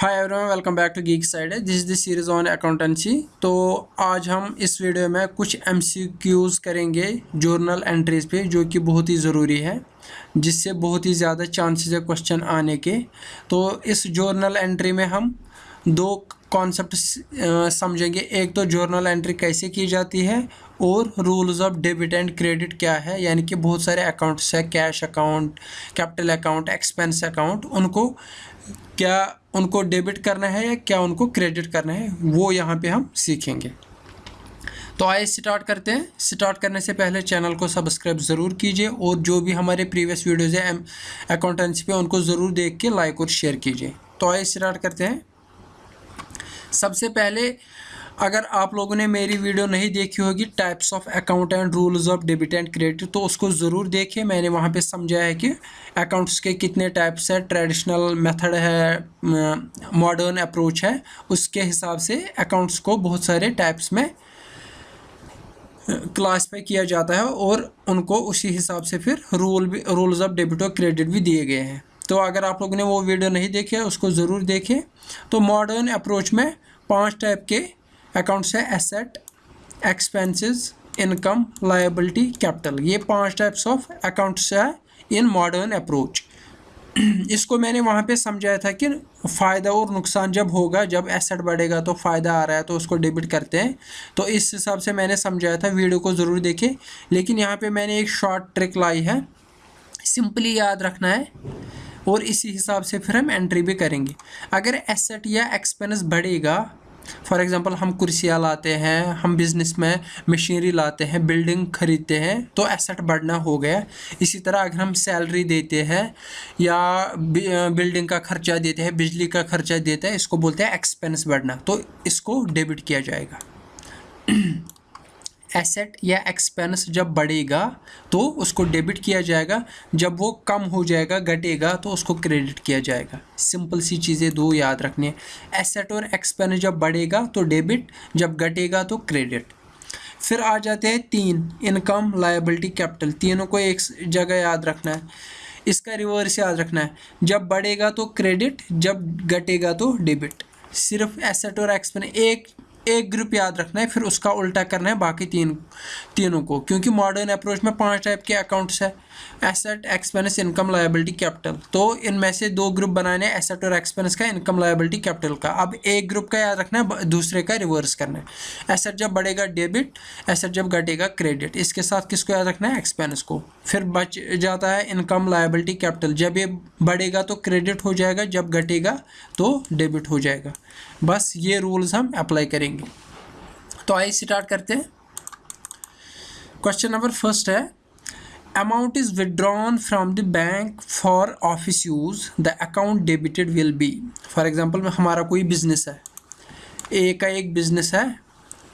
Hi everyone, welcome back to Geek Side. This is the series on accountancy. तो आज हम इस video में कुछ एमसीक्यूज करेंगे जर्नल एंट्रीज पे, जो कि बहुत ही ज़रूरी है, जिससे बहुत ही ज़्यादा चांसेस है क्वेश्चन आने के। तो इस जर्नल एंट्री में हम दो कॉन्सेप्ट समझेंगे। एक तो जर्नल एंट्री कैसे की जाती है और rules of debit and credit क्या है, यानी कि बहुत सारे अकाउंट्स है, cash account, capital account, expense account, उनको डेबिट करना है या क्या उनको क्रेडिट करना है, वो यहाँ पे हम सीखेंगे। तो आइए स्टार्ट करते हैं। स्टार्ट करने से पहले चैनल को सब्सक्राइब ज़रूर कीजिए और जो भी हमारे प्रीवियस वीडियोज़ है अकाउंटेंसी पे, उनको ज़रूर देख के लाइक और शेयर कीजिए। तो आइए स्टार्ट करते हैं। सबसे पहले, अगर आप लोगों ने मेरी वीडियो नहीं देखी होगी types of account and rules of debit and credit, तो उसको ज़रूर देखें। मैंने वहाँ पे समझाया है कि अकाउंट्स के कितने टाइप्स है, ट्रेडिशनल मेथड है, मॉडर्न अप्रोच है, उसके हिसाब से अकाउंट्स को बहुत सारे टाइप्स में क्लासीफाई किया जाता है और उनको उसी हिसाब से फिर रूल्स ऑफ डेबिट और क्रेडिट भी दिए गए हैं। तो अगर आप लोगों ने वो वीडियो नहीं देखी है, उसको ज़रूर देखें। तो मॉडर्न अप्रोच में 5 टाइप के अकाउंट्स है: asset, expenses, income, liability, capital. ये 5 टाइप्स ऑफ अकाउंट्स है इन मॉडर्न अप्रोच। इसको मैंने वहाँ पे समझाया था कि फ़ायदा और नुकसान जब होगा, जब एसेट बढ़ेगा तो फ़ायदा आ रहा है तो उसको डेबिट करते हैं। तो इस हिसाब से मैंने समझाया था, वीडियो को ज़रूर देखें। लेकिन यहाँ पे मैंने एक शॉर्ट ट्रिक लाई है, सिंपली याद रखना है और इसी हिसाब से फिर हम एंट्री भी करेंगे। अगर एसेट या एक्सपेंस बढ़ेगा, फॉर एग्जांपल हम कुर्सियाँ लाते हैं, हम बिज़नेस में मशीनरी लाते हैं, बिल्डिंग खरीदते हैं, तो एसेट बढ़ना हो गया। इसी तरह अगर हम सैलरी देते हैं या बिल्डिंग का खर्चा देते हैं, बिजली का खर्चा देते हैं, इसको बोलते हैं एक्सपेंस बढ़ना, तो इसको डेबिट किया जाएगा। एसेट या एक्सपेंस जब बढ़ेगा तो उसको डेबिट किया जाएगा, जब वो कम हो जाएगा, घटेगा, तो उसको क्रेडिट किया जाएगा। सिंपल सी चीज़ें दो याद रखनी है। एसेट और एक्सपेंस जब बढ़ेगा तो डेबिट, जब घटेगा तो क्रेडिट। फिर आ जाते हैं 3, इनकम, लायबिलिटी, कैपिटल। तीनों को एक जगह याद रखना है, इसका रिवर्स याद रखना है। जब बढ़ेगा तो क्रेडिट, जब घटेगा तो डेबिट। सिर्फ एसेट और एक्सपेंस एक ग्रुप याद रखना है, फिर उसका उल्टा करना है बाकी तीनों को, क्योंकि मॉडर्न अप्रोच में 5 टाइप के अकाउंट्स है: asset, expense, income, liability, capital. तो इनमें से 2 ग्रुप बनाने हैं, एसेट और एक्सपेंस का, इनकम, लायबिलिटी, कैपिटल का। अब एक ग्रुप का याद रखना है, दूसरे का रिवर्स करना है। एसेट जब बढ़ेगा डेबिट, एसेट जब घटेगा क्रेडिट। इसके साथ किसको याद रखना है? एक्सपेंस को। फिर बच जाता है इनकम, लायबिलिटी, कैपिटल। जब ये बढ़ेगा तो क्रेडिट हो जाएगा, जब घटेगा तो डेबिट हो जाएगा। बस ये रूल्स हम अप्लाई करेंगे। तो आइए स्टार्ट करते हैं। क्वेश्चन नंबर फर्स्ट है, amount is withdrawn from the bank for office use, the account debited will be. For example में हमारा कोई बिजनेस है, ए का एक बिजनेस है,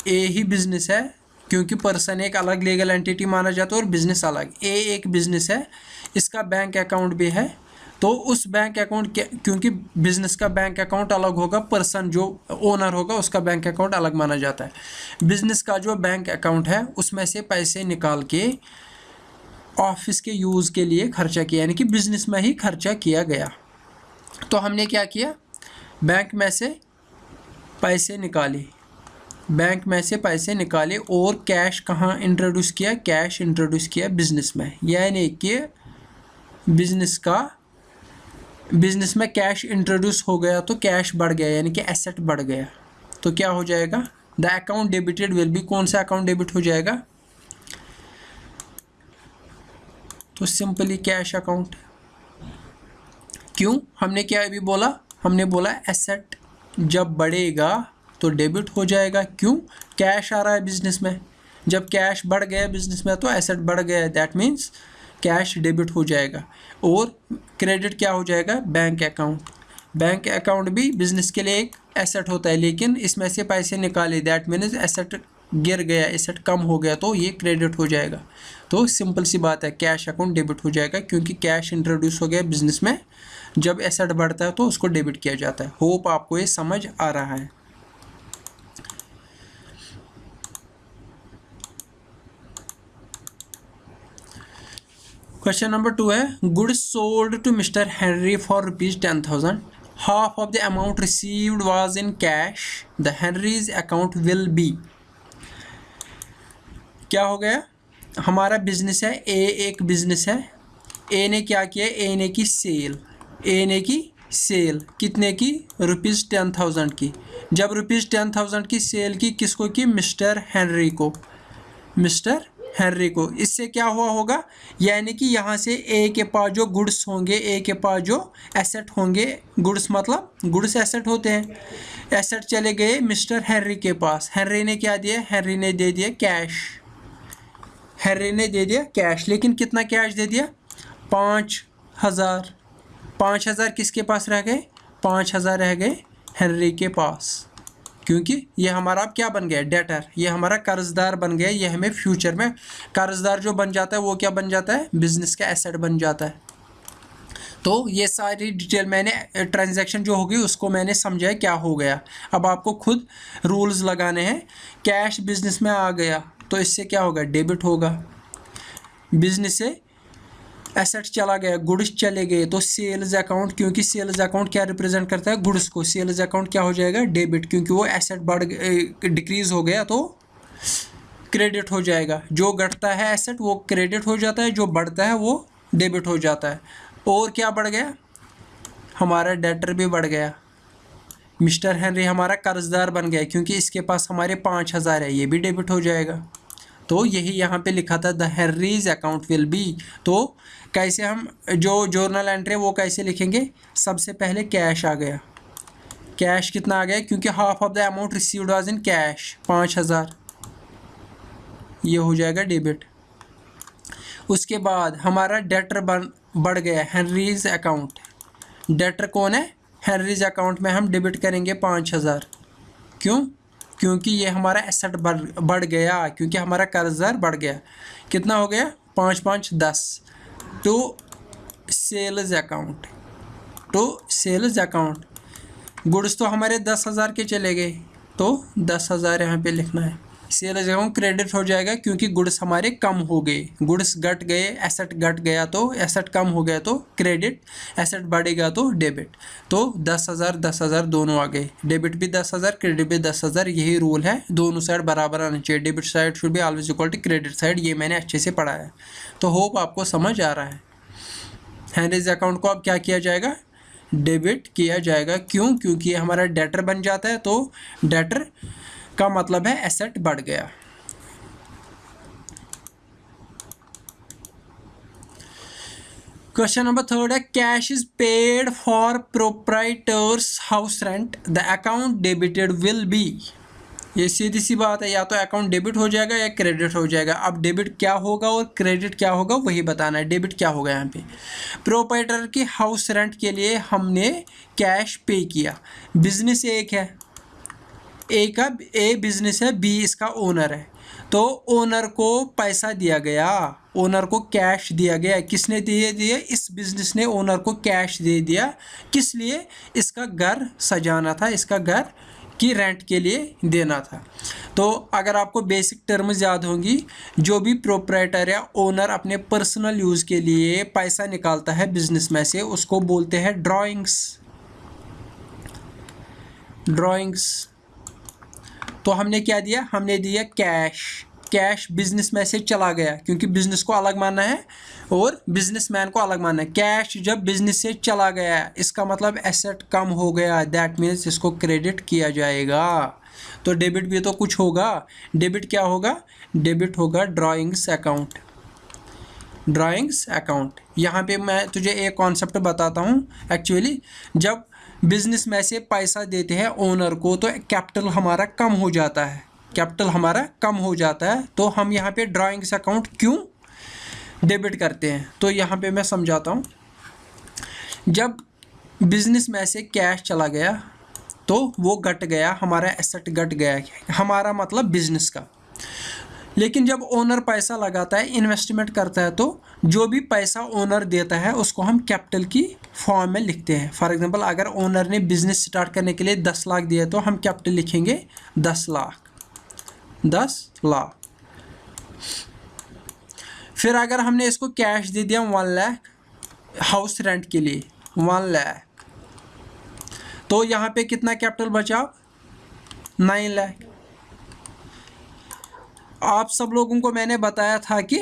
ए ही बिजनेस है, क्योंकि पर्सन एक अलग लीगल एंटिटी माना जाता है और बिजनेस अलग। ए एक बिजनेस है, इसका बैंक अकाउंट भी है, तो उस बैंक अकाउंट, क्योंकि बिजनेस का बैंक अकाउंट अलग होगा, पर्सन जो ओनर होगा उसका बैंक अकाउंट अलग माना जाता है। बिजनेस का जो बैंक अकाउंट है उसमें से पैसे निकाल के ऑफिस के यूज़ के लिए खर्चा किया, यानी कि बिजनेस में ही खर्चा किया गया। तो हमने क्या किया, बैंक में से पैसे निकाले, बैंक में से पैसे निकाले और कैश कहाँ इंट्रोड्यूस किया? कैश इंट्रोड्यूस किया बिजनेस में, यानी कि बिजनेस में कैश इंट्रोड्यूस हो गया तो कैश बढ़ गया, यानी कि एसेट बढ़ गया। तो क्या हो जाएगा? The account debited will be, कौन सा अकाउंट डेबिट हो जाएगा? तो सिंपली कैश अकाउंट। क्यों? हमने क्या अभी बोला? हमने बोला एसेट जब बढ़ेगा तो डेबिट हो जाएगा। क्यों? कैश आ रहा है बिजनेस में, जब कैश बढ़ गया बिजनेस में तो एसेट बढ़ गया, दैट मीन्स कैश डेबिट हो जाएगा। और क्रेडिट क्या हो जाएगा? Bank account. बैंक अकाउंट भी बिजनेस के लिए एक एसेट होता है, लेकिन इसमें से पैसे निकाले, दैट मीन्स एसेट गिर गया, एसेट कम हो गया, तो ये क्रेडिट हो जाएगा। तो सिंपल सी बात है, कैश अकाउंट डेबिट हो जाएगा, क्योंकि कैश इंट्रोड्यूस हो गया बिजनेस में, जब एसेट बढ़ता है तो उसको डेबिट किया जाता है। होप आपको ये समझ आ रहा है। क्वेश्चन नंबर 2 है, goods sold to mister Henry for rupees 10,000 half of the amount received was in cash, the Henry's account will be। क्या हो गया, हमारा बिजनेस है ए, एक बिजनेस है ए ने क्या किया, ए ने की सेल कितने की, ₹10,000 की। जब ₹10,000 की सेल की, किसको की, मिस्टर हेनरी को। इससे क्या हुआ होगा, यानी कि यहाँ से ए के पास जो गुड्स होंगे, ए के पास जो एसेट होंगे, गुड्स मतलब गुड्स एसेट होते हैं, एसेट चले गए मिस्टर हेनरी के पास। हेनरी ने क्या दिया, हेनरी ने दे दिया कैश, लेकिन कितना कैश दे दिया, 5,000। 5,000 किसके पास रह गए, 5,000 रह गए हेनरी के पास, क्योंकि ये हमारा अब क्या बन गया, डेटर, ये हमारा कर्जदार बन गया। ये हमें फ्यूचर में कर्जदार जो बन जाता है वो क्या बन जाता है, बिजनेस का एसेट बन जाता है। तो ये सारी डिटेल मैंने ट्रांजैक्शन जो होगी उसको मैंने समझाया क्या हो गया। अब आपको खुद रूल्स लगाने हैं। कैश बिजनेस में आ गया तो इससे क्या होगा, डेबिट होगा। बिजनेस से एसेट चला गया, गुड्स चले गए, तो सेल्स अकाउंट, क्योंकि सेल्स अकाउंट क्या रिप्रेजेंट करता है, गुड्स को, सेल्स अकाउंट क्या हो जाएगा, डेबिट, क्योंकि वो एसेट डिक्रीज हो गया तो क्रेडिट हो जाएगा। जो घटता है एसेट वो क्रेडिट हो जाता है, जो बढ़ता है वो डेबिट हो जाता है। और क्या बढ़ गया, हमारा डेटर भी बढ़ गया। मिस्टर हेनरी हमारा कर्जदार बन गया, क्योंकि इसके पास हमारे 5,000 है, ये भी डेबिट हो जाएगा। तो यही यहाँ पे लिखा था, the Henrys account will B. तो कैसे हम जो जर्नल एंट्री वो कैसे लिखेंगे, सबसे पहले कैश आ गया, कैश कितना आ गया, क्योंकि half of the amount received was in cash 5,000, ये हो जाएगा डेबिट। उसके बाद हमारा डेटर बढ़ गया, हेनरीज अकाउंट, डेटर कौन है, हेनरीज अकाउंट में हम डेबिट करेंगे 5,000। क्यों, क्योंकि ये हमारा एसेट बढ़ गया, क्योंकि हमारा कर्जदार बढ़ गया। कितना हो गया, 5 5 10। तो सेल्स अकाउंट, गुड्स तो हमारे 10,000 के चले गए, तो 10,000 यहाँ पे लिखना है। सेल्स अकाउंट क्रेडिट हो जाएगा, क्योंकि गुड्स हमारे कम हो गए, गुड्स घट गए, एसेट घट गया, तो एसेट कम हो गया तो क्रेडिट, एसेट बढ़ेगा तो डेबिट। तो 10,000 10,000 दोनों आ गए, डेबिट भी 10,000 क्रेडिट भी 10,000। यही रूल है, दोनों साइड बराबर आना चाहिए, debit side should be always equal to credit side. ये मैंने अच्छे से पढ़ा है, तो होप आपको समझ आ रहा है। हेनरीज अकाउंट को अब क्या किया जाएगा, डेबिट किया जाएगा। क्यों, क्योंकि ये हमारा डेटर बन जाता है, तो डेटर का मतलब है एसेट बढ़ गया। क्वेश्चन नंबर 3 है, cash is paid for proprietors house rent, the account debited will be. ये सीधी सी बात है, या तो अकाउंट डेबिट हो जाएगा या क्रेडिट हो जाएगा। अब डेबिट क्या होगा और क्रेडिट क्या होगा वही बताना है। डेबिट क्या होगा, यहाँ पे प्रोप्राइटर की हाउस रेंट के लिए हमने कैश पे किया। बिजनेस एक है, ए बिजनेस है, बी इसका ओनर है, तो ओनर को पैसा दिया गया, ओनर को कैश दिया गया। किसने दिया, इस बिजनेस ने ओनर को कैश दे दिया। किस लिए, इसका घर सजाना था, इसका घर की रेंट के लिए देना था। तो अगर आपको बेसिक टर्म्स याद होंगी, जो भी प्रोप्राइटर या ओनर अपने पर्सनल यूज़ के लिए पैसा निकालता है बिजनेस में से, उसको बोलते हैं ड्राइंग्स। तो हमने क्या दिया, हमने दिया कैश बिजनेस में से चला गया, क्योंकि बिजनेस को अलग मानना है और बिजनेसमैन को अलग मानना है। कैश जब बिजनेस से चला गया, इसका मतलब एसेट कम हो गया, दैट मीन्स इसको क्रेडिट किया जाएगा। तो डेबिट भी तो कुछ होगा, डेबिट क्या होगा, डेबिट होगा ड्राइंग्स अकाउंट। यहाँ पे मैं तुझे एक कॉन्सेप्ट बताता हूँ। एक्चुअली जब बिजनेस में से पैसा देते हैं ओनर को, तो कैपिटल हमारा कम हो जाता है, तो हम यहाँ पे ड्राइंग्स अकाउंट क्यों डेबिट करते हैं, तो यहाँ पे मैं समझाता हूँ। जब बिजनेस में से कैश चला गया तो वो घट गया, हमारा एसेट घट गया, हमारा मतलब बिजनेस का। लेकिन जब ओनर पैसा लगाता है, इन्वेस्टमेंट करता है, तो जो भी पैसा ओनर देता है उसको हम कैपिटल की फॉर्म में लिखते हैं। फॉर एग्जांपल, अगर ओनर ने बिजनेस स्टार्ट करने के लिए 10 लाख दिया तो हम कैपिटल लिखेंगे 10 लाख। फिर अगर हमने इसको कैश दे दिया 1 लाख हाउस रेंट के लिए, 1 लाख, तो यहाँ पे कितना कैपिटल बचा, 9 लाख। आप सब लोगों को मैंने बताया था कि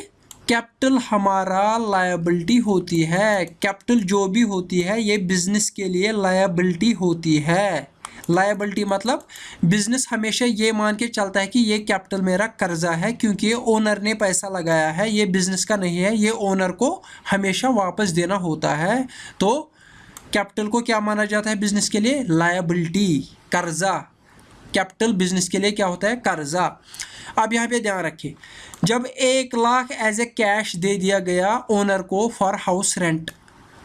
कैपिटल हमारा लायबिलिटी होती है। कैपिटल जो भी होती है ये बिजनेस के लिए लायबिलिटी होती है। लायबिलिटी मतलब बिजनेस हमेशा ये मान के चलता है कि ये कैपिटल मेरा कर्जा है, क्योंकि ये ओनर ने पैसा लगाया है, ये बिजनेस का नहीं है, ये ओनर को हमेशा वापस देना होता है। तो कैपिटल को क्या माना जाता है बिजनेस के लिए, लायबिलिटी, कर्जा। कैपिटल बिजनेस के लिए क्या होता है, कर्जा। अब यहाँ पे ध्यान रखिए, जब 1 लाख एज ए कैश दे दिया गया ओनर को फॉर हाउस रेंट,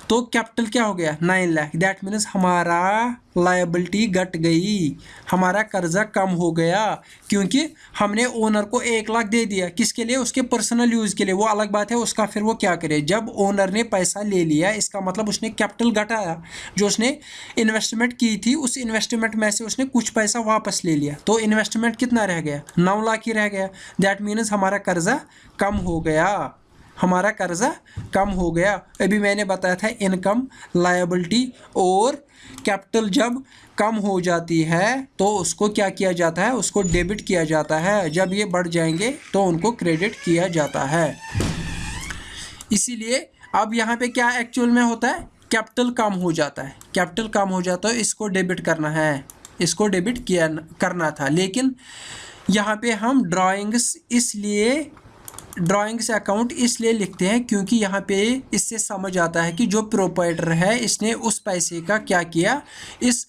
तो कैपिटल क्या हो गया, 9 लाख। दैट मीन्स हमारा लायबिलिटी घट गई, हमारा कर्जा कम हो गया, क्योंकि हमने ओनर को 1 लाख दे दिया। किसके लिए, उसके पर्सनल यूज़ के लिए। वो अलग बात है उसका, फिर वो क्या करे, जब ओनर ने पैसा ले लिया इसका मतलब उसने कैपिटल घटाया। जो उसने इन्वेस्टमेंट की थी उस इन्वेस्टमेंट में से उसने कुछ पैसा वापस ले लिया, तो इन्वेस्टमेंट कितना रह गया, 9 लाख ही रह गया। दैट मीन्स हमारा कर्जा कम हो गया, हमारा कर्जा कम हो गया। अभी मैंने बताया था इनकम, लायबिलिटी और कैपिटल जब कम हो जाती है तो उसको क्या किया जाता है, उसको डेबिट किया जाता है। जब ये बढ़ जाएंगे तो उनको क्रेडिट किया जाता है। इसीलिए अब यहाँ पे क्या एक्चुअल में होता है, कैपिटल कम हो जाता है, कैपिटल कम हो जाता है, इसको डेबिट करना है, इसको डेबिट किया करना था। लेकिन यहाँ पे हम ड्राइंग्स अकाउंट इसलिए लिखते हैं क्योंकि यहाँ पे इससे समझ आता है कि जो प्रोप्राइटर है इसने उस पैसे का क्या किया। इस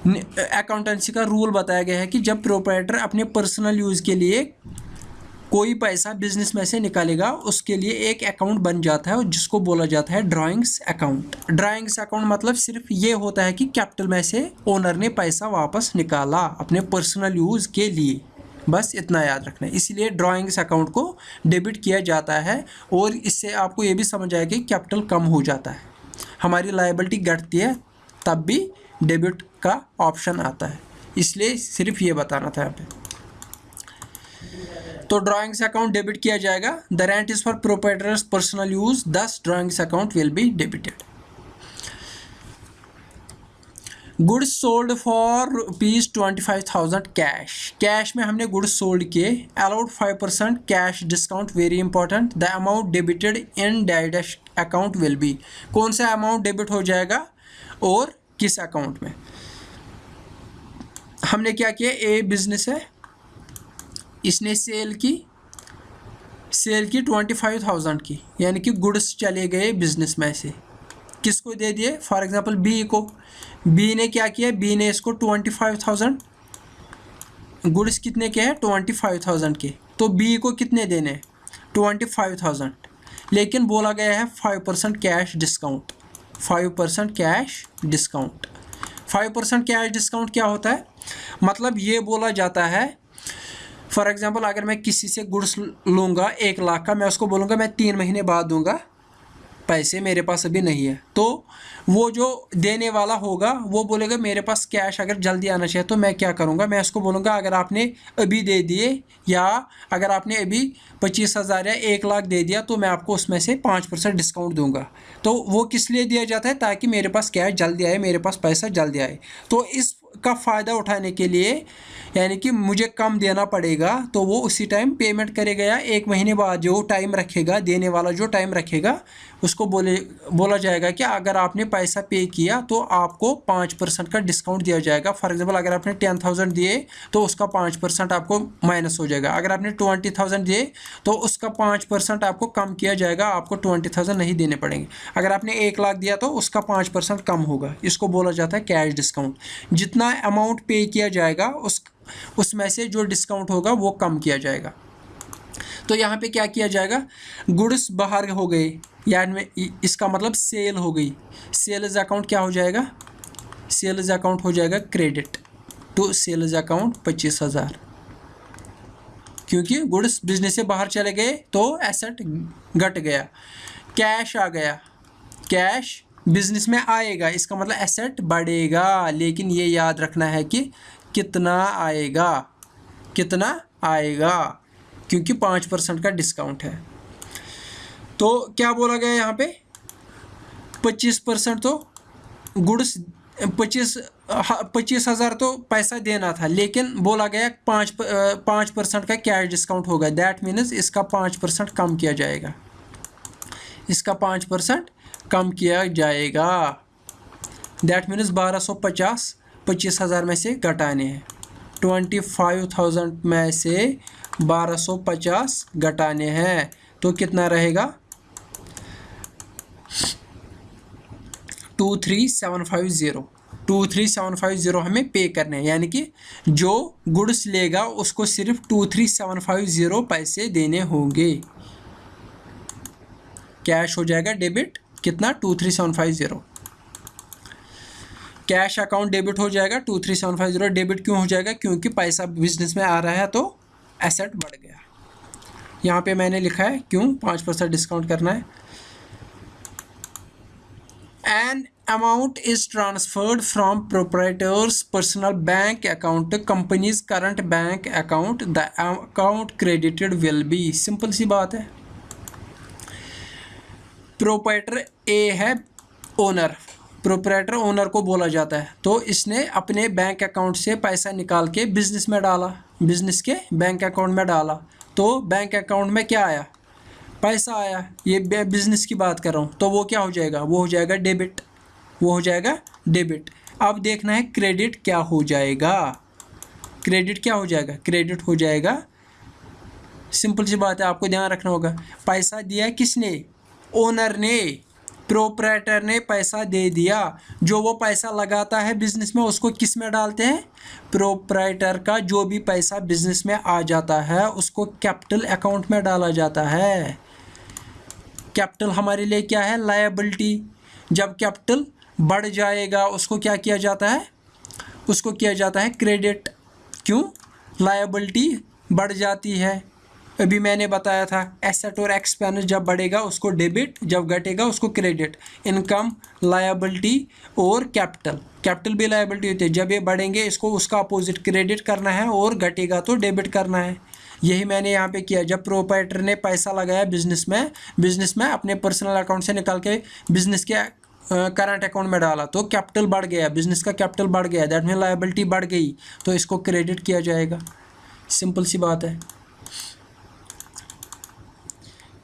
अकाउंटेंसी का रूल बताया गया है कि जब प्रोप्राइटर अपने पर्सनल यूज़ के लिए कोई पैसा बिजनेस में से निकालेगा उसके लिए एक अकाउंट बन जाता है जिसको बोला जाता है ड्राइंग्स अकाउंट। ड्राइंग्स अकाउंट मतलब सिर्फ ये होता है कि कैपिटल में से ओनर ने पैसा वापस निकाला अपने पर्सनल यूज़ के लिए, बस इतना याद रखना है। इसलिए ड्राइंग्स अकाउंट को डेबिट किया जाता है और इससे आपको ये भी समझ आएगा कि कैपिटल कम हो जाता है, हमारी लायबिलिटी घटती है, तब भी डेबिट का ऑप्शन आता है। इसलिए सिर्फ ये बताना था यहाँ पे। तो ड्राइंग्स अकाउंट डेबिट किया जाएगा। The rent is for proprietors personal use, this drawings account will be debited. Goods sold for ₹25,000 cash, cash में हमने गुड्स सोल्ड किए। Allowed 5% cash discount, very important. The amount debited in dash account will be, कौन सा amount debit हो जाएगा और किस account में। हमने क्या किया, ए बिजनेस है, इसने सेल की 25,000 की, यानी कि गुड्स चले गए बिजनेस में से, किसको दे दिए, फॉर एग्जांपल बी को। बी ने क्या किया, बी ने इसको 25,000, गुड्स कितने के हैं 25,000 के, तो बी को कितने देने 25,000, लेकिन बोला गया है 5% cash discount. 5% cash discount, 5% cash discount क्या होता है, मतलब ये बोला जाता है फॉर एग्जांपल अगर मैं किसी से गुड्स लूँगा 1 लाख का, मैं उसको बोलूँगा मैं 3 महीने बाद दूंगा, पैसे मेरे पास अभी नहीं है, तो वो जो देने वाला होगा वो बोलेगा मेरे पास कैश अगर जल्दी आना चाहिए। तो मैं क्या करूँगा, मैं उसको बोलूँगा अगर आपने अभी दे दिए या अगर आपने अभी 25,000 या 1 लाख दे दिया तो मैं आपको उसमें से 5% डिस्काउंट दूंगा। तो वो किस लिए दिया जाता है, ताकि मेरे पास कैश जल्दी आए, मेरे पास पैसा जल्दी आए। तो इसका फ़ायदा उठाने के लिए यानी कि मुझे कम देना पड़ेगा, तो वो उसी टाइम पेमेंट करेगा या 1 महीने बाद जो टाइम रखेगा, देने वाला जो टाइम रखेगा उसको बोला जाएगा कि अगर आपने पैसा पे किया तो आपको 5% का डिस्काउंट दिया जाएगा। फॉर एग्जांपल अगर आपने 10,000 दिए तो उसका 5% आपको माइनस हो जाएगा। अगर आपने 20,000 दिए तो उसका 5% आपको कम किया जाएगा, आपको 20,000 नहीं देने पड़ेंगे। अगर आपने 1 लाख दिया तो उसका 5% कम होगा, इसको बोला जाता है कैश डिस्काउंट। जितना अमाउंट पे किया जाएगा उसमें से जो डिस्काउंट होगा वो कम किया जाएगा। तो यहाँ पे क्या किया जाएगा, गुड्स बाहर हो गए, यानी इसका मतलब सेल हो गई। सेल्स अकाउंट क्या हो जाएगा, सेल्स अकाउंट हो जाएगा क्रेडिट टू सेल्स अकाउंट 25,000, क्योंकि गुड्स बिजनेस से बाहर चले गए तो एसेट घट गया। कैश आ गया, कैश बिजनेस में आएगा, इसका मतलब एसेट बढ़ेगा, लेकिन ये याद रखना है कि कितना आएगा, कितना आएगा, क्योंकि 5% का डिस्काउंट है। तो क्या बोला गया यहाँ पे, 25% तो गुड्स 25,000 तो पैसा देना था, लेकिन बोला गया 5% का कैश डिस्काउंट होगा। दैट मीन्स इसका 5% कम किया जाएगा, इसका 5% कम किया जाएगा। दैट मीन्स 1250 25,000 में से घटाने हैं। 25,000 में से 1250 घटाने हैं तो कितना रहेगा? 23,750 23,750 हमें पे करने हैं, यानी कि जो गुड्स लेगा उसको सिर्फ 23,750 पैसे देने होंगे। कैश हो जाएगा डेबिट, कितना? 23,750। कैश अकाउंट डेबिट हो जाएगा 23,750। डेबिट क्यों हो जाएगा? क्योंकि पैसा बिजनेस में आ रहा है तो एसेट बढ़ गया। यहाँ पे मैंने लिखा है क्यों 5% डिस्काउंट करना है। An amount is transferred from proprietor's personal bank account to company's current bank account. The account credited will be, simple सी बात है। प्रोप्राइटर ए है ओनर, प्रोप्राइटर ओनर को बोला जाता है, तो इसने अपने बैंक अकाउंट से पैसा निकाल के बिजनेस में डाला, बिजनेस के बैंक अकाउंट में डाला, तो बैंक अकाउंट में क्या आया? पैसा आया। ये बिजनेस की बात कर रहा हूँ, तो वो क्या हो जाएगा? वो हो जाएगा डेबिट, वो हो जाएगा डेबिट। अब देखना है क्रेडिट क्या हो जाएगा। क्रेडिट क्या हो जाएगा? क्रेडिट हो जाएगा, सिंपल सी बात है, आपको ध्यान रखना होगा। पैसा दिया किसने? ओनर ने, प्रोप्राइटर ने पैसा दे दिया। जो वो पैसा लगाता है बिजनेस में उसको किस में डालते हैं? प्रोप्राइटर का जो भी पैसा बिजनेस में आ जाता है उसको कैपिटल अकाउंट में डाला जाता है। कैपिटल हमारे लिए क्या है? लायबिलिटी। जब कैपिटल बढ़ जाएगा उसको क्या किया जाता है? उसको किया जाता है क्रेडिट। क्यों? लायबिलिटी बढ़ जाती है। अभी मैंने बताया था एसेट और एक्सपेंस जब बढ़ेगा उसको डेबिट, जब घटेगा उसको क्रेडिट। इनकम, लायबिलिटी और कैपिटल, कैपिटल भी लायबिलिटी होती है। जब ये बढ़ेंगे इसको उसका अपोजिट क्रेडिट करना है और घटेगा तो डेबिट करना है। यही मैंने यहाँ पे किया। जब प्रोप्राइटर ने पैसा लगाया बिजनेस में अपने पर्सनल अकाउंट से निकाल के बिजनेस के करंट अकाउंट में डाला तो कैपिटल बढ़ गया, बिजनेस का कैपिटल बढ़ गया, दैट मीन लायबिलिटी बढ़ गई, तो इसको क्रेडिट किया जाएगा। सिंपल सी बात है।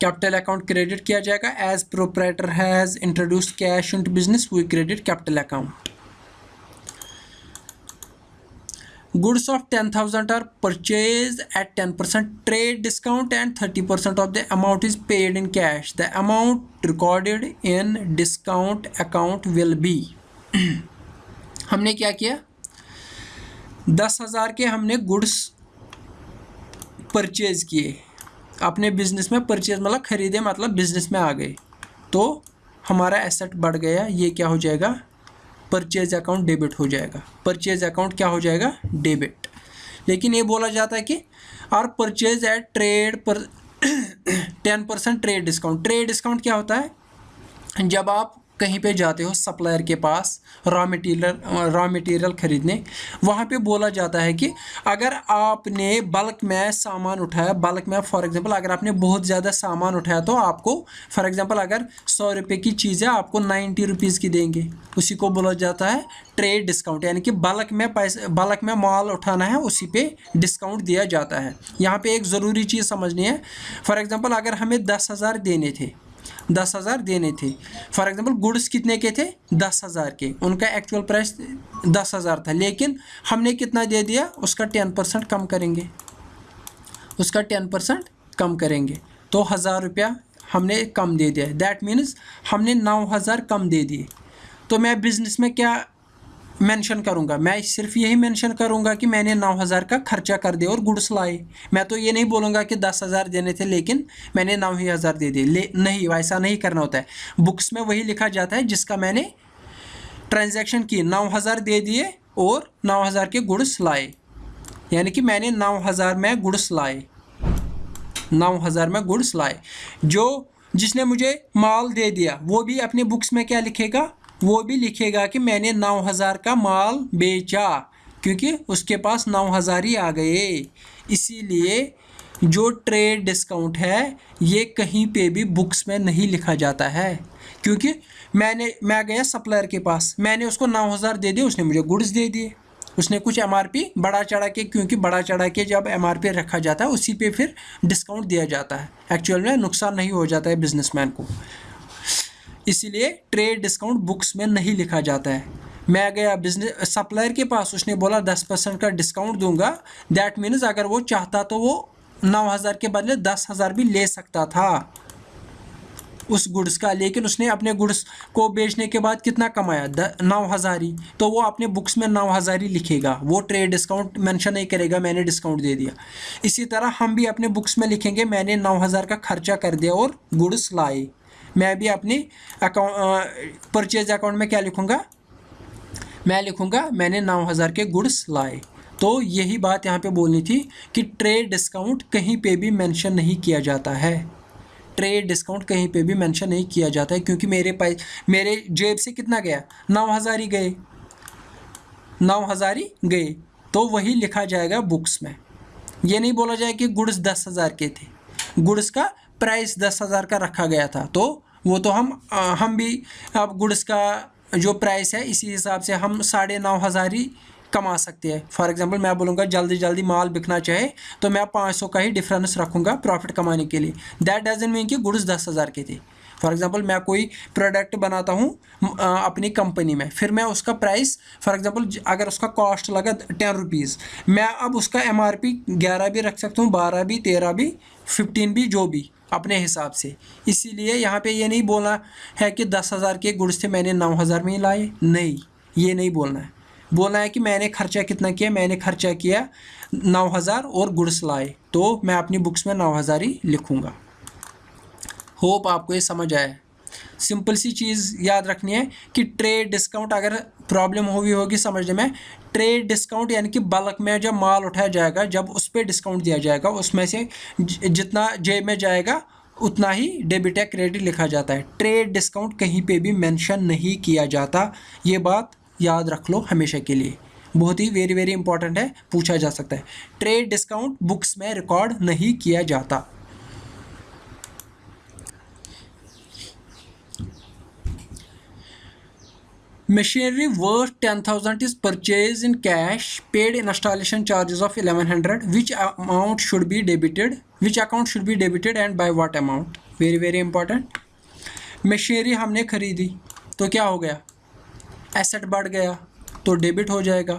कैपिटल अकाउंट क्रेडिट किया जाएगा। As proprietor has introduced cash into business we credit capital account. Goods of 10,000 are purchased at 10% trade discount and 30% of the amount is paid in cash. The amount recorded in discount account will be हमने क्या किया? 10,000 के हमने goods purchase किए अपने business में। Purchase मतलब खरीदे, मतलब बिजनेस में आ गए, तो हमारा एसेट बढ़ गया। ये क्या हो जाएगा? परचेज अकाउंट डेबिट हो जाएगा। परचेज अकाउंट क्या हो जाएगा? डेबिट। लेकिन ये बोला जाता है कि और परचेज एट ट्रेड पर 10% ट्रेड डिस्काउंट। ट्रेड डिस्काउंट क्या होता है? जब आप कहीं पे जाते हो सप्लायर के पास रॉ मटेरियल खरीदने, वहाँ पे बोला जाता है कि अगर आपने बल्क में सामान उठाया, बल्क में फॉर एग्जांपल अगर आपने बहुत ज़्यादा सामान उठाया तो आपको फॉर एग्जांपल अगर 100 रुपये की चीज़ है आपको 90 रुपीज़ की देंगे। उसी को बोला जाता है ट्रेड डिस्काउंट, यानी कि बल्क में माल उठाना है उसी पे डिस्काउंट दिया जाता है। यहाँ पे एक ज़रूरी चीज़ समझनी है। फॉर एग्जांपल अगर हमें 10,000 देने थे, 10,000 देने थे, फॉर एग्जांपल गुड्स कितने के थे? 10,000 के, उनका एक्चुअल प्राइस 10,000 था, लेकिन हमने कितना दे दिया? उसका 10% कम करेंगे, उसका 10% कम करेंगे, तो 1,000 रुपया हमने कम दे दिया। दैट मीन्स हमने 9,000 कम दे दिए। तो मैं बिजनेस में क्या मेंशन करूंगा? मैं सिर्फ यही मेंशन करूंगा कि मैंने 9,000 का खर्चा कर दिया और गुड्स लाए। मैं तो ये नहीं बोलूँगा कि 10,000 देने थे लेकिन मैंने 9,000 दे दिए। नहीं, वैसा नहीं करना होता है। बुक्स में वही लिखा जाता है जिसका मैंने ट्रांजैक्शन की, 9,000 दे दिए और 9,000 के गुड्स लाए, यानी कि मैंने 9,000 में गुड्स लाए, 9,000 में गुड्स लाए। जो जिसने मुझे माल दे दिया वो भी अपने बुक्स में क्या लिखेगा? वो भी लिखेगा कि मैंने 9,000 का माल बेचा, क्योंकि उसके पास 9,000 ही आ गए। इसीलिए जो ट्रेड डिस्काउंट है ये कहीं पे भी बुक्स में नहीं लिखा जाता है। क्योंकि मैं गया सप्लायर के पास, मैंने उसको 9,000 दे दिए, उसने मुझे गुड्स दे दिए। उसने कुछ एमआरपी बढ़ा चढ़ा के, क्योंकि बढ़ा चढ़ा के जब एमआरपी रखा जाता है उसी पे फिर डिस्काउंट दिया जाता है, एक्चुअल में नुकसान नहीं हो जाता है बिजनेसमैन को। इसीलिए ट्रेड डिस्काउंट बुक्स में नहीं लिखा जाता है। मैं गया बिजनेस सप्लायर के पास, उसने बोला 10% का डिस्काउंट दूंगा, दैट मीन्स अगर वो चाहता तो वो 9,000 के बदले 10,000 भी ले सकता था उस गुड्स का, लेकिन उसने अपने गुड्स को बेचने के बाद कितना कमाया, 9,000 ही, तो वो अपने बुक्स में 9,000 ही लिखेगा, वो ट्रेड डिस्काउंट मेंशन नहीं करेगा मैंने डिस्काउंट दे दिया। इसी तरह हम भी अपने बुक्स में लिखेंगे मैंने 9,000 का खर्चा कर दिया और गुड्स लाए। मैं भी अपनी परचेज अकाउंट में क्या लिखूँगा, मैं लिखूँगा मैंने 9,000 के गुड्स लाए। तो यही बात यहाँ पे बोलनी थी कि ट्रेड डिस्काउंट कहीं पे भी मेंशन नहीं किया जाता है, ट्रेड डिस्काउंट कहीं पे भी मेंशन नहीं किया जाता है, क्योंकि मेरे जेब से कितना गया, 9,000 ही गए, 9,000 ही गए, तो वही लिखा जाएगा बुक्स में। ये नहीं बोला जाए कि गुड्स 10,000 के थे, गुड्स का प्राइस 10,000 का रखा गया था, तो वो तो हम भी अब गुड्स का जो प्राइस है इसी हिसाब से हम 9,500 ही कमा सकते हैं। फॉर एग्जांपल मैं बोलूँगा जल्दी जल्दी माल बिकना चाहे तो मैं 500 का ही डिफरेंस रखूँगा प्रॉफिट कमाने के लिए, दैट डजंट मीन कि गुड्स 10,000 के थे। फॉर एग्जांपल मैं कोई प्रोडक्ट बनाता हूँ अपनी कंपनी में, फिर मैं उसका प्राइस फॉर एग्जांपल अगर उसका कॉस्ट लगा 10 रुपीज़, मैं अब उसका MRP 11 भी रख सकता हूँ, 12 भी, 13 भी, 15 भी, जो भी अपने हिसाब से। इसीलिए यहाँ पे ये नहीं बोलना है कि 10,000 के गुड्स थे मैंने 9,000 में ही लाए, नहीं, ये नहीं बोलना है। बोलना है कि मैंने खर्चा कितना किया, मैंने खर्चा किया 9,000 और गुड्स लाए, तो मैं अपनी बुक्स में 9,000 ही लिखूँगा। होप आपको ये समझ आया। सिंपल सी चीज़ याद रखनी है कि ट्रेड डिस्काउंट अगर प्रॉब्लम होगी समझने में, ट्रेड डिस्काउंट यानी कि बल्क में जब माल उठाया जाएगा, जब उस पर डिस्काउंट दिया जाएगा, उसमें से जितना जेब में जाएगा उतना ही डेबिट या क्रेडिट लिखा जाता है। ट्रेड डिस्काउंट कहीं पे भी मेंशन नहीं किया जाता, ये बात याद रख लो हमेशा के लिए, बहुत ही वेरी वेरी इंपॉर्टेंट है, पूछा जा सकता है। ट्रेड डिस्काउंट बुक्स में रिकॉर्ड नहीं किया जाता। Machinery worth 10,000 is purchased in cash, paid installation charges of 1,100. Which amount should be debited? Which account should be debited and by what amount? Very very important. Machinery हमने खरीदी तो क्या हो गया, एसेट बढ़ गया तो डेबिट हो जाएगा।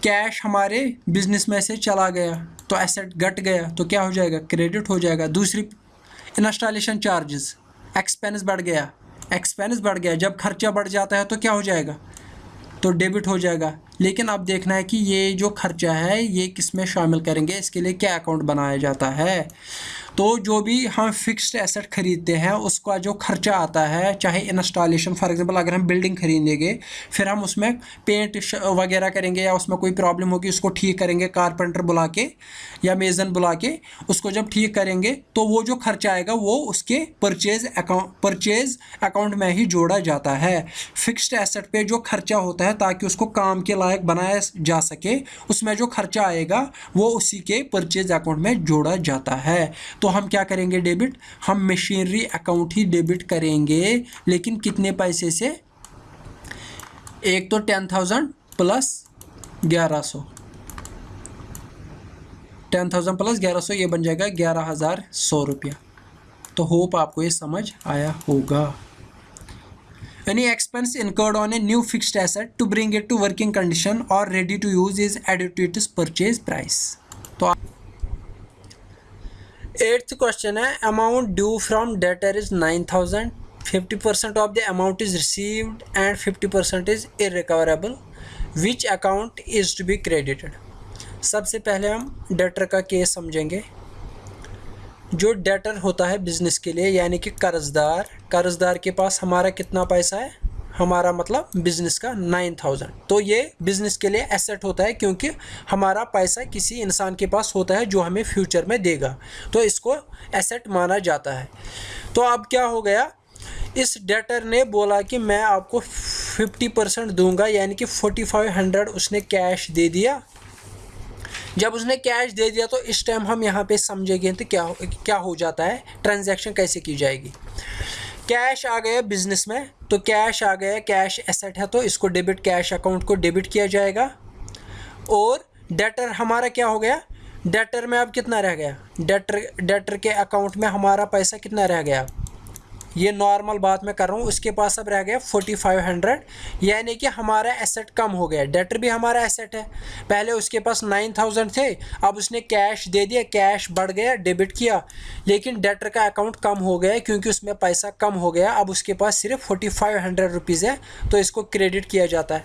कैश हमारे बिजनेस में से चला गया तो एसेट घट गया तो क्या हो जाएगा, क्रेडिट हो जाएगा। दूसरी इंस्टॉलेशन चार्जेस, एक्सपेंस बढ़ गया, एक्सपेंस बढ़ गया, जब खर्चा बढ़ जाता है तो क्या हो जाएगा, तो डेबिट हो जाएगा। लेकिन अब देखना है कि ये जो खर्चा है ये किस में शामिल करेंगे, इसके लिए क्या अकाउंट बनाया जाता है। तो जो भी हम फिक्स्ड एसेट खरीदते हैं उसका जो खर्चा आता है, चाहे इंस्टॉलेशन फॉर एग्जांपल अगर हम बिल्डिंग खरीदेंगे फिर हम उसमें पेंट वगैरह करेंगे या उसमें कोई प्रॉब्लम होगी उसको ठीक करेंगे, कारपेंटर बुला के या बुला के उसको जब ठीक करेंगे तो वो जो खर्चा आएगा वो उसके परचेज अकाउंट में ही जोड़ा जाता है। फिक्स्ड एसेट पे जो खर्चा होता है ताकि उसको काम के लायक बनाया जा सके, उसमें जो खर्चा आएगा वो उसी के परचेज अकाउंट में जोड़ा जाता है। तो हम क्या करेंगे, डेबिट, हम मशीनरी अकाउंट ही डेबिट करेंगे, लेकिन कितने पैसे से, एक तो 10,000 प्लस 1100, 10,000 प्लस 1100 ये बन जाएगा 11,100 रुपया। तो होप आपको ये समझ आया होगा। Any expense incurred on a new fixed asset to bring it to working condition or ready to use is added to its purchase price. तो 8th question है, amount due from debtor is 9,000, 50% of the amount is received and 50% is irrecoverable. Which account is to be credited? सबसे पहले हम debtor का case समझेंगे। जो debtor होता है बिजनेस के लिए यानी कि कर्जदार के पास हमारा कितना पैसा है, हमारा मतलब बिजनेस का 9,000, तो ये बिजनेस के लिए एसेट होता है क्योंकि हमारा पैसा किसी इंसान के पास होता है जो हमें फ्यूचर में देगा, तो इसको एसेट माना जाता है। तो अब क्या हो गया, इस डेटर ने बोला कि मैं आपको 50% दूंगा, यानी कि 4,500 उसने कैश दे दिया। जब उसने कैश दे दिया तो इस टाइम हम यहाँ पे समझेंगे तो क्या हो जाता है, ट्रांजैक्शन कैसे की जाएगी। कैश आ गया बिजनेस में, तो कैश आ गया, कैश एसेट है तो इसको डेबिट, कैश अकाउंट को डेबिट किया जाएगा। और डेटर हमारा क्या हो गया, डेटर में अब कितना रह गया, डेटर के अकाउंट में हमारा पैसा कितना रह गया, ये नॉर्मल बात मैं कर रहा हूँ, उसके पास अब रह गया 4500, यानी कि हमारा एसेट कम हो गया। डेटर भी हमारा एसेट है, पहले उसके पास 9000 थे, अब उसने कैश दे दिया, कैश बढ़ गया, डेबिट किया, लेकिन डेटर का अकाउंट कम हो गया क्योंकि उसमें पैसा कम हो गया। अब उसके पास सिर्फ 4500 रुपीज़ है, तो इसको क्रेडिट किया जाता है।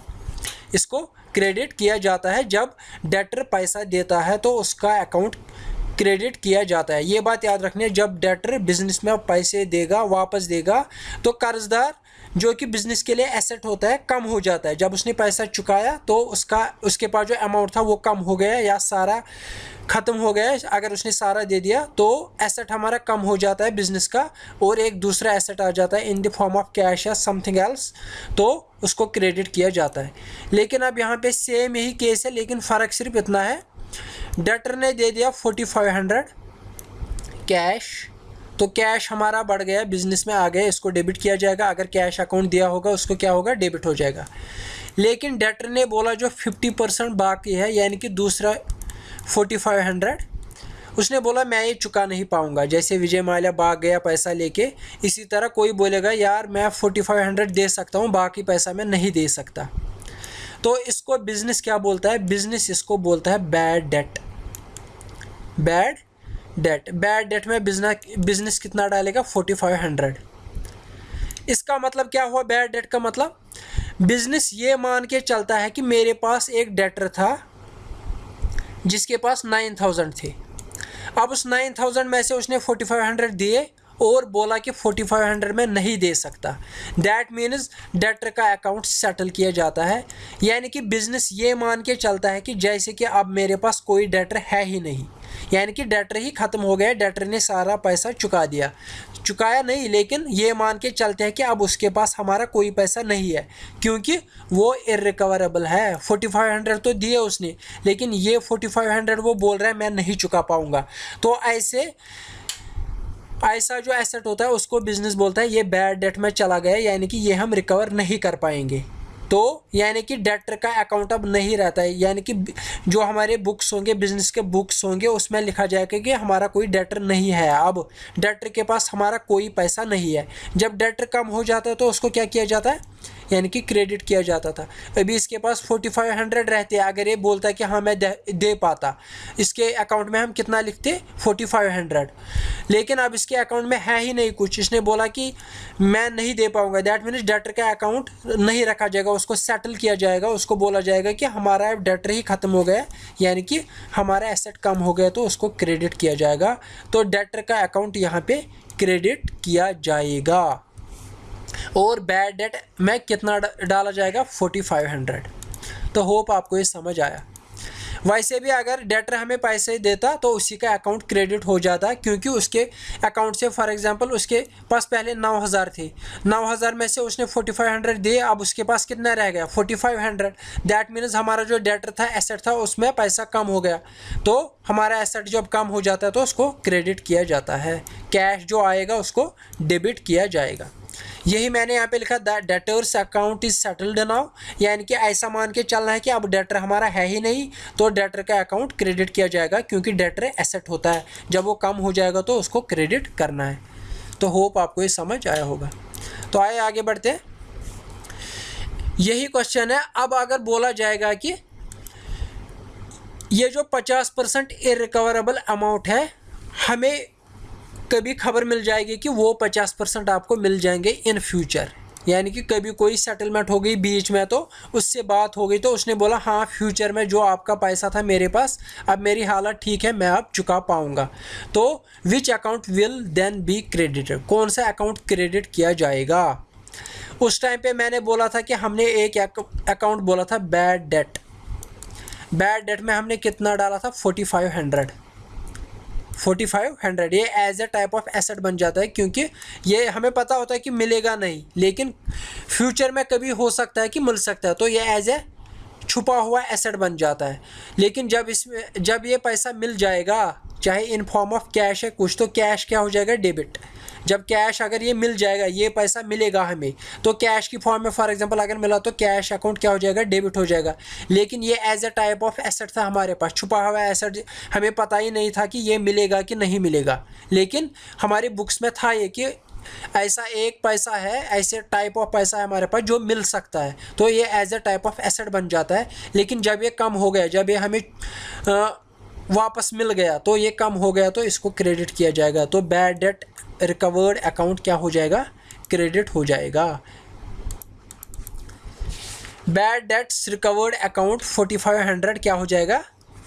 इसको क्रेडिट किया जाता है जब डेटर पैसा देता है तो उसका अकाउंट क्रेडिट किया जाता है। ये बात याद रखनी है, जब डेटर बिजनेस में पैसे देगा, वापस देगा, तो कर्जदार जो कि बिजनेस के लिए एसेट होता है कम हो जाता है। जब उसने पैसा चुकाया तो उसके पास जो अमाउंट था वो कम हो गया या सारा ख़त्म हो गया। अगर उसने सारा दे दिया तो एसेट हमारा कम हो जाता है बिजनेस का, और एक दूसरा एसेट आ जाता है in the form of cash या समथिंग एल्स, तो उसको क्रेडिट किया जाता है। लेकिन अब यहाँ पे सेम यही केस है, लेकिन फ़र्क सिर्फ इतना है, डेटर ने दे दिया 4500 कैश, तो कैश हमारा बढ़ गया, बिजनेस में आ गया, इसको डेबिट किया जाएगा। अगर कैश अकाउंट दिया होगा उसको क्या होगा, डेबिट हो जाएगा। लेकिन डेटर ने बोला जो 50% बाकी है, यानी कि दूसरा 4500, उसने बोला मैं ये चुका नहीं पाऊंगा। जैसे विजय माल्या भाग गया पैसा लेके, इसी तरह कोई बोलेगा यार मैं 4500 दे सकता हूँ, बाकी पैसा मैं नहीं दे सकता। तो इसको बिजनेस क्या बोलता है, बिजनेस इसको बोलता है बैड डेट। बैड डेट में बिजनेस कितना डालेगा, 4500। इसका मतलब क्या हुआ, बैड डेट का मतलब बिजनेस ये मान के चलता है कि मेरे पास एक डेटर था जिसके पास 9000 थे। अब उस 9000 में से उसने 4500 दिए और बोला कि 4500 में नहीं दे सकता। दैट मीन्स डेटर का अकाउंट सेटल किया जाता है, यानी कि बिजनेस ये मान के चलता है कि जैसे कि अब मेरे पास कोई डेटर है ही नहीं, यानी कि डेटर ही ख़त्म हो गया, डेटर ने सारा पैसा चुकाया नहीं, लेकिन ये मान के चलते हैं कि अब उसके पास हमारा कोई पैसा नहीं है क्योंकि वो इररिकवरेबल है। 4500 तो दिए उसने, लेकिन ये 4500 वो बोल रहा है मैं नहीं चुका पाऊँगा। तो ऐसा जो एसेट होता है उसको बिजनेस बोलता है ये बैड डेट में चला गया, यानी कि ये हम रिकवर नहीं कर पाएंगे। तो यानी कि डेटर का अकाउंट अब नहीं रहता है, यानी कि जो हमारे बुक्स होंगे, बिजनेस के बुक्स होंगे, उसमें लिखा जाएगा कि हमारा कोई डेटर नहीं है, अब डेटर के पास हमारा कोई पैसा नहीं है। जब डेटर कम हो जाता है तो उसको क्या किया जाता है, यानी कि क्रेडिट किया जाता था। अभी इसके पास 4500 रहते हैं, अगर ये बोलता है कि हाँ मैं दे पाता, इसके अकाउंट में हम कितना लिखते, 4500, लेकिन अब इसके अकाउंट में है ही नहीं कुछ, इसने बोला कि मैं नहीं दे पाऊंगा। दैट मीन्स डेटर का अकाउंट नहीं रखा जाएगा, उसको सेटल किया जाएगा, उसको बोला जाएगा कि हमारा डेटर ही ख़त्म हो गया, यानी कि हमारा एसेट कम हो गया, तो उसको क्रेडिट किया जाएगा। तो डेटर का अकाउंट यहाँ पे क्रेडिट किया जाएगा। और बैड डेट में कितना डाला जाएगा, 4500। तो होप आपको ये समझ आया। वैसे भी अगर डेटर हमें पैसे देता तो उसी का अकाउंट क्रेडिट हो जाता, क्योंकि उसके अकाउंट से फॉर एग्जांपल उसके पास पहले 9000 थे, 9000 में से उसने 4500 दिए, अब उसके पास कितना रह गया, 4500। दैट मीन्स हमारा जो डेटर था, एसेट था, उसमें पैसा कम हो गया। तो हमारा एसेट जब कम हो जाता है तो उसको क्रेडिट किया जाता है, कैश जो आएगा उसको डेबिट किया जाएगा। यही मैंने यहाँ पे लिखा, the debtors account is settled now, यानी कि ऐसा मान के चलना है कि अब डेटर हमारा है ही नहीं, तो डेटर का अकाउंट क्रेडिट किया जाएगा, क्योंकि डेटर एसेट होता है, जब वो कम हो जाएगा तो उसको क्रेडिट करना है। तो होप आपको ये समझ आया होगा। तो आइए आगे बढ़ते हैं। यही क्वेश्चन है। अब अगर बोला जाएगा कि ये जो 50% इररिकवरेबल अमाउंट है, हमें कभी खबर मिल जाएगी कि वो 50% आपको मिल जाएंगे इन फ्यूचर, यानी कि कभी कोई सेटलमेंट हो गई बीच में, तो उससे बात हो गई, तो उसने बोला हाँ फ्यूचर में जो आपका पैसा था मेरे पास, अब मेरी हालत ठीक है, मैं अब चुका पाऊंगा। तो which account will then be credited, कौन सा अकाउंट क्रेडिट किया जाएगा। उस टाइम पे मैंने बोला था कि हमने एक अकाउंट बोला था बैड डेट। बैड डेट में हमने कितना डाला था, 4500। ये as a type of asset बन जाता है, क्योंकि ये हमें पता होता है कि मिलेगा नहीं, लेकिन फ्यूचर में कभी हो सकता है कि मिल सकता है, तो ये एज ए छुपा हुआ एसेट बन जाता है। लेकिन जब ये पैसा मिल जाएगा, चाहे इन फॉर्म ऑफ कैश है कुछ, तो कैश क्या हो जाएगा, डेबिट। जब कैश अगर ये मिल जाएगा, ये पैसा मिलेगा हमें, तो कैश की फॉर्म में फॉर एग्जांपल अगर मिला तो कैश अकाउंट क्या हो जाएगा, डेबिट हो जाएगा। लेकिन ये as a type of asset था हमारे पास, छुपा हुआ एसेट, हमें पता ही नहीं था कि ये मिलेगा कि नहीं मिलेगा, लेकिन हमारी बुक्स में था ये कि ऐसा एक पैसा है, ऐसे टाइप ऑफ पैसा है हमारे पास जो मिल सकता है, तो ये as a type of asset बन जाता है। लेकिन जब ये कम हो गया, जब ये हमें वापस मिल गया, तो ये कम हो गया, तो इसको क्रेडिट किया जाएगा। तो बैड डेट रिकवर्ड अकाउंट क्या हो जाएगा, क्रेडिट हो जाएगा। बैड डेट्स रिकवर्ड अकाउंट 4500 क्या हो जाएगा,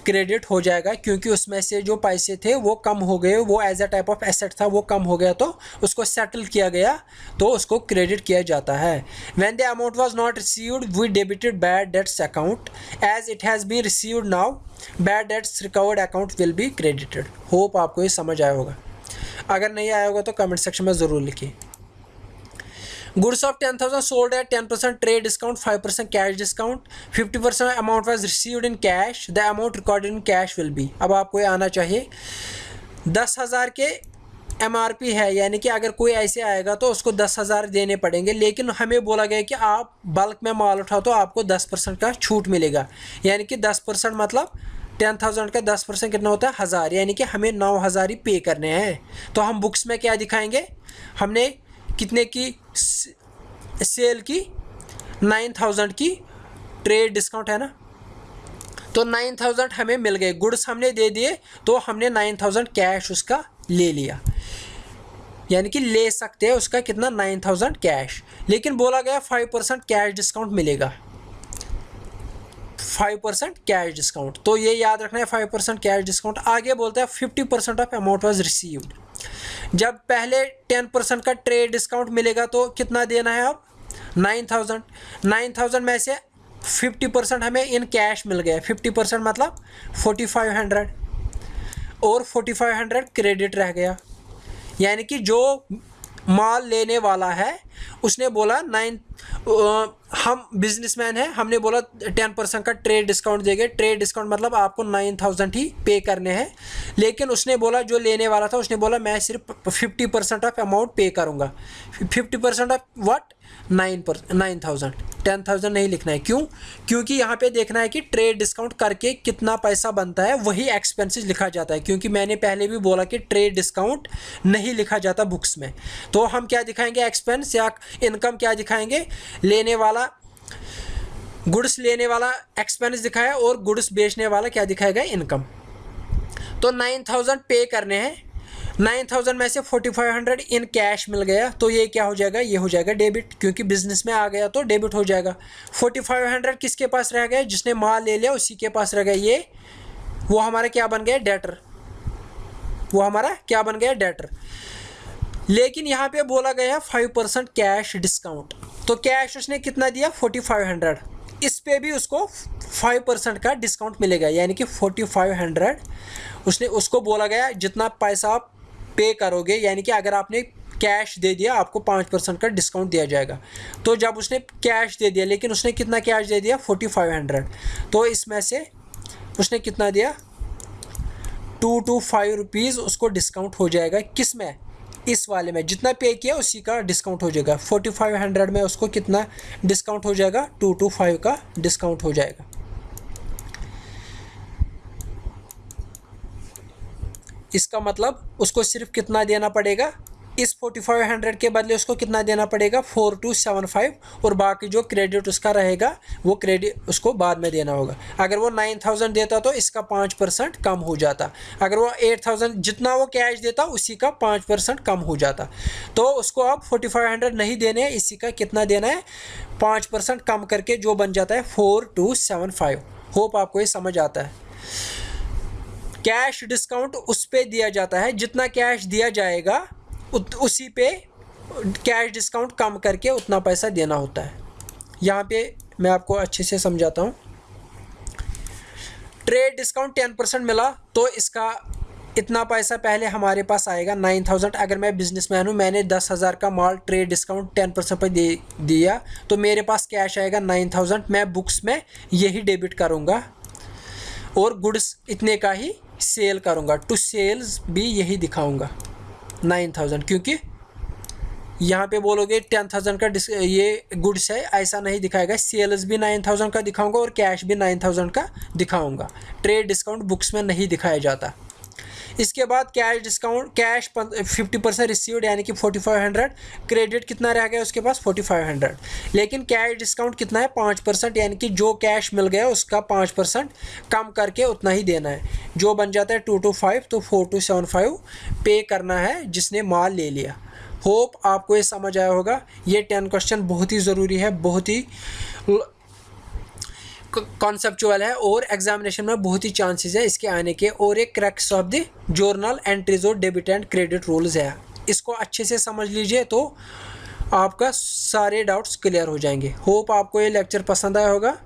क्रेडिट हो जाएगा, क्योंकि उसमें से जो पैसे थे वो कम हो गए, वो as a type of asset था, वो कम हो गया, तो उसको सेटल किया गया, तो उसको क्रेडिट किया जाता है। When the amount was not received we debited bad debts account, as it has been received now bad debts recovered account will be credited. Hope आपको ये समझ आया होगा, अगर नहीं आया होगा तो कमेंट सेक्शन में ज़रूर लिखिए। Goods of 10,000 sold at 10% trade discount, 5% cash discount, 50% amount was received in cash, the amount recorded in cash will be। अब आपको ये आना चाहिए, 10,000 के MRP है, यानी कि अगर कोई ऐसे आएगा तो उसको 10,000 देने पड़ेंगे, लेकिन हमें बोला गया कि आप बल्क में माल उठाओ तो आपको 10% का छूट मिलेगा, यानी कि 10% मतलब 10,000 का 10% कितना होता है, 1000, यानी कि हमें 9,000 ही पे करने हैं। तो हम बुक्स में क्या दिखाएंगे, हमने कितने की सेल की, 9,000 की ट्रेड डिस्काउंट है ना, तो 9,000 हमें मिल गए, गुड्स हमने दे दिए, तो हमने 9,000 कैश उसका ले लिया, यानी कि ले सकते हैं उसका कितना, 9,000 कैश। लेकिन बोला गया 5% कैश डिस्काउंट मिलेगा, 5% कैश डिस्काउंट, तो ये याद रखना है 5% कैश डिस्काउंट। आगे बोलता है 50% ऑफ अमाउंट वाज रिसीव्ड। जब पहले 10% का ट्रेड डिस्काउंट मिलेगा तो कितना देना है, अब 9,000 में से 50% हमें इन कैश मिल गया, 50% मतलब 4500, और 4500 क्रेडिट रह गया, यानी कि जो माल लेने वाला है उसने बोला हम बिजनेसमैन हैं, हमने बोला 10% का ट्रेड डिस्काउंट देंगे, ट्रेड डिस्काउंट मतलब आपको 9,000 ही पे करने हैं, लेकिन उसने बोला, जो लेने वाला था उसने बोला मैं सिर्फ 50% ऑफ अमाउंट पे करूंगा। 50% ऑफ व्हाट, 9,000, 10,000 नहीं लिखना है। क्यों, क्योंकि यहाँ पे देखना है कि ट्रेड डिस्काउंट करके कितना पैसा बनता है, वही एक्सपेंसेस लिखा जाता है, क्योंकि मैंने पहले भी बोला कि ट्रेड डिस्काउंट नहीं लिखा जाता बुक्स में। तो हम क्या दिखाएंगे, एक्सपेंस या इनकम क्या दिखाएंगे, लेने वाला गुड्स लेने वाला एक्सपेंस दिखाया और गुड्स बेचने वाला क्या दिखाएगा, इनकम। तो 9,000 पे करने हैं, 9,000 में से 4500 इन कैश मिल गया, तो ये क्या हो जाएगा, ये हो जाएगा डेबिट, क्योंकि बिजनेस में आ गया तो डेबिट हो जाएगा। 4500 किसके पास रह गया, जिसने माल ले लिया उसी के पास रह गया, ये वो हमारा क्या बन गया, डेटर, वो हमारा क्या बन गया, डेटर। लेकिन यहाँ पे बोला गया है 5% कैश डिस्काउंट, तो कैश उसने कितना दिया, 4500, इस पे भी उसको 5% का डिस्काउंट मिलेगा, यानी कि 4500 उसने, उसको बोला गया जितना पैसा आप पे करोगे, यानी कि अगर आपने कैश दे दिया आपको 5% का डिस्काउंट दिया जाएगा। तो जब उसने कैश दे दिया, लेकिन उसने कितना कैश दे दिया, 4500, तो इसमें से उसने कितना दिया, 225 रुपीज़ उसको डिस्काउंट हो जाएगा, किस में, इस वाले में, जितना पे किया उसी का डिस्काउंट हो जाएगा। 4500 में उसको कितना डिस्काउंट हो जाएगा, 225 का डिस्काउंट हो जाएगा। इसका मतलब उसको सिर्फ कितना देना पड़ेगा, इस 4500 के बदले उसको कितना देना पड़ेगा, 4275, और बाकी जो क्रेडिट उसका रहेगा वो क्रेडिट उसको बाद में देना होगा। अगर वो 9,000 देता तो इसका 5% कम हो जाता, अगर वो 8,000 जितना वो कैश देता उसी का 5% कम हो जाता। तो उसको अब 4500 नहीं देने हैं, इसी का कितना देना है, 5% कम करके जो बन जाता है 4275। होप आपको ये समझ आता है। कैश डिस्काउंट उस पे दिया जाता है, जितना कैश दिया जाएगा उसी पे कैश डिस्काउंट कम करके उतना पैसा देना होता है। यहाँ पे मैं आपको अच्छे से समझाता हूँ। ट्रेड डिस्काउंट 10% मिला तो इसका इतना पैसा पहले हमारे पास आएगा 9,000। अगर मैं बिजनेसमैन हूँ, मैंने 10,000 का माल ट्रेड डिस्काउंट 10% पर दे दिया, तो मेरे पास कैश आएगा 9,000। मैं बुक्स में यही डेबिट करूँगा और गुड्स इतने का ही सेल करूँगा, टू सेल्स भी यही दिखाऊँगा 9,000, क्योंकि यहाँ पे बोलोगे 10,000 का ये गुड्स है, ऐसा नहीं दिखाएगा। सेल्स भी 9,000 का दिखाऊंगा और कैश भी 9,000 का दिखाऊंगा। ट्रेड डिस्काउंट बुक्स में नहीं दिखाया जाता। इसके बाद कैश डिस्काउंट, कैश 50% रिसीव्ड यानी कि 4500, क्रेडिट कितना रह गया उसके पास 4500, लेकिन कैश डिस्काउंट कितना है 5%, यानी कि जो कैश मिल गया उसका 5% कम करके उतना ही देना है, जो बन जाता है 225, तो 4275 पे करना है जिसने माल ले लिया। होप आपको ये समझ आया होगा। ये 10 क्वेश्चन बहुत ही ज़रूरी है, बहुत ही कॉन्सेप्चुअल है और एग्जामिनेशन में बहुत ही चांसेस है इसके आने के। और एक cracks of the journal entries और डेबिट एंड क्रेडिट रूल्स है, इसको अच्छे से समझ लीजिए तो आपका सारे डाउट्स क्लियर हो जाएंगे। होप आपको ये लेक्चर पसंद आया होगा।